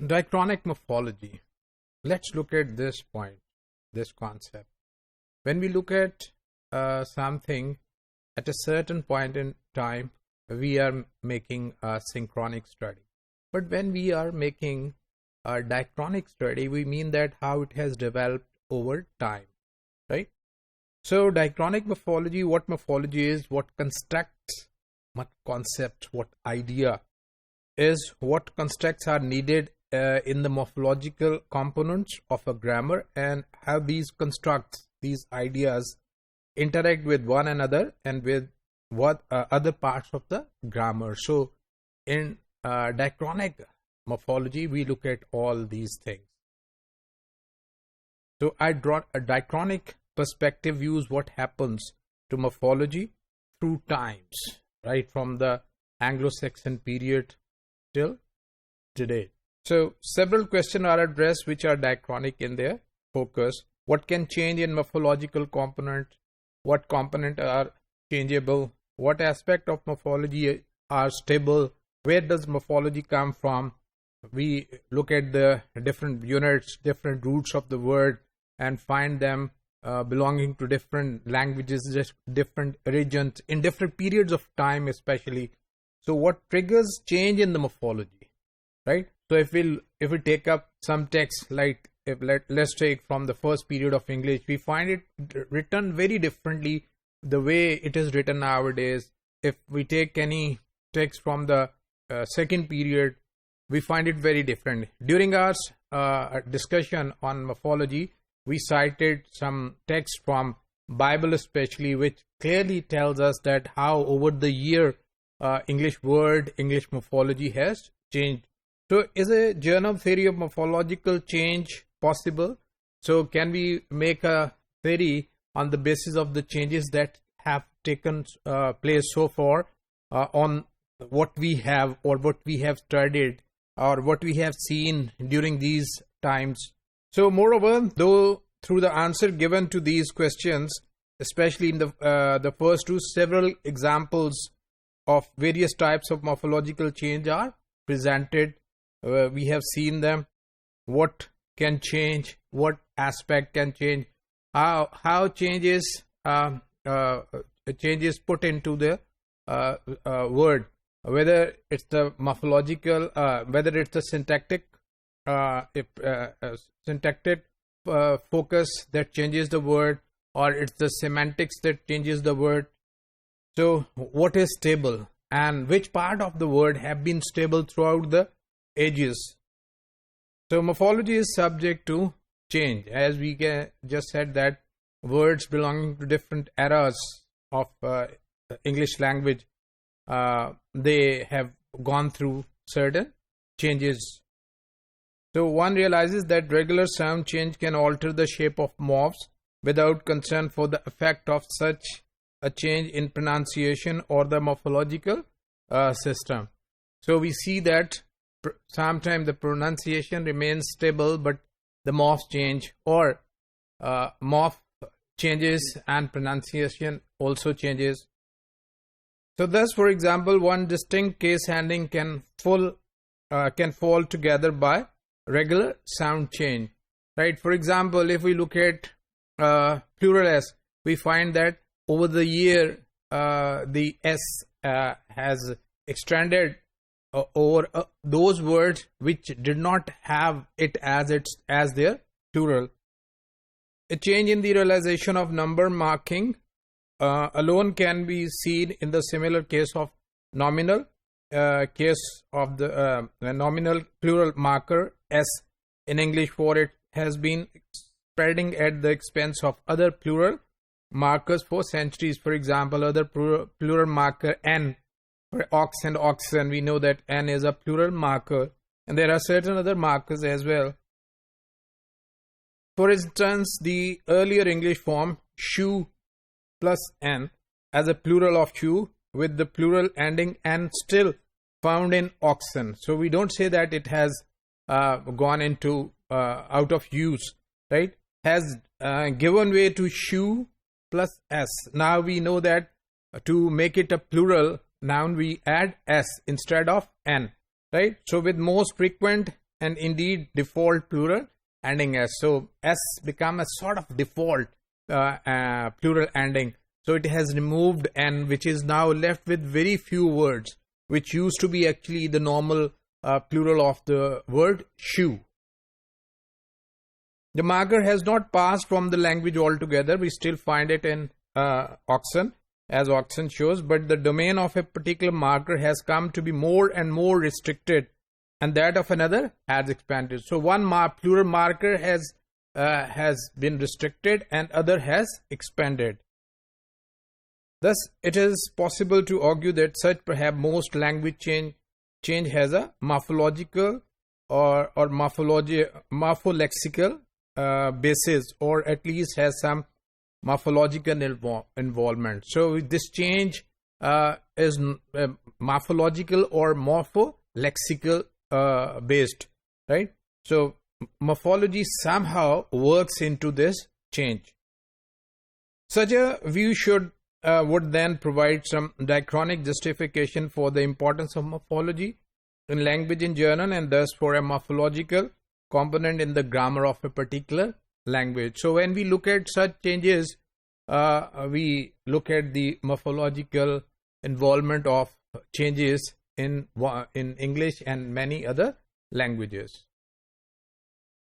Diachronic morphology. Let's look at this point, this concept. When we look at something at a certain point in time, we are making a synchronic study. But when we are making a diachronic study, we mean that how it has developed over time, right? So diachronic morphology, what morphology is, what constructs, what concept, what idea is, what constructs are needed in the morphological components of a grammar, and how these constructs, these ideas interact with one another and with what other parts of the grammar. So in diachronic morphology, we look at all these things. So I draw a diachronic perspective views what happens to morphology through times, right, from the Anglo-Saxon period till today. So several questions are addressed which are diachronic in their focus. What can change in morphological component? What component are changeable? What aspect of morphology are stable? Where does morphology come from? We look at the different units, different roots of the word, and find them belonging to different languages, different regions, in different periods of time especially. So what triggers change in the morphology, right? So if we take up some text, like let's take from the first period of English, we find it written very differently the way it is written nowadays. If we take any text from the second period, we find it very different. During our discussion on morphology, we cited some text from Bible especially, which clearly tells us that how over the year English word, English morphology has changed. So is a general theory of morphological change possible? So can we make a theory on the basis of the changes that have taken place so far on what we have or what we have studied or what we have seen during these times? So moreover, though through the answer given to these questions, especially in the first two, several examples of various types of morphological change are presented. We have seen them, what can change, what aspect can change, how changes put into the word, whether it's the morphological, whether it's the syntactic focus that changes the word, or it's the semantics that changes the word. So what is stable and which part of the word have been stable throughout the ages? So morphology is subject to change, as we just said that words belonging to different eras of English language, they have gone through certain changes. So one realizes that regular sound change can alter the shape of morphs without concern for the effect of such a change in pronunciation or the morphological system. So we see that sometimes the pronunciation remains stable, but the morphs change, or morph changes and pronunciation also changes. So thus, for example, one distinct case handling can fall together by regular sound change, right? For example, if we look at plural S, we find that over the year the S has extended over those words which did not have it as their plural. A change in the realization of number marking alone can be seen in the similar case of nominal case of the nominal plural marker S in English, for it has been spreading at the expense of other plural markers for centuries. For example, other plural marker N for ox and oxen, we know that N is a plural marker, and there are certain other markers as well. For instance, the earlier English form shoe plus N as a plural of shoe with the plural ending N still found in oxen. So we don't say that it has gone into out of use, right? Has given way to shoe plus S. Now we know that to make it a plural noun, we add S instead of N, right? So with most frequent and indeed default plural ending s. So s become a sort of default plural ending. So it has removed n, which is now left with very few words, which used to be actually the normal plural of the word shoe. The marker has not passed from the language altogether. We still find it in Oxon, as Oxon shows, but the domain of a particular marker has come to be more and more restricted, and that of another has expanded. So one plural marker has been restricted and other has expanded. Thus, it is possible to argue that such perhaps most language change has a morphological or morpholexical basis, or at least has some morphological involvement. So this change is morphological or morpholexical based, right? So morphology somehow works into this change. Such a view would then provide some diachronic justification for the importance of morphology in language in general, and thus for a morphological component in the grammar of a particular language. So when we look at such changes, we look at the morphological involvement of changes in English and many other languages.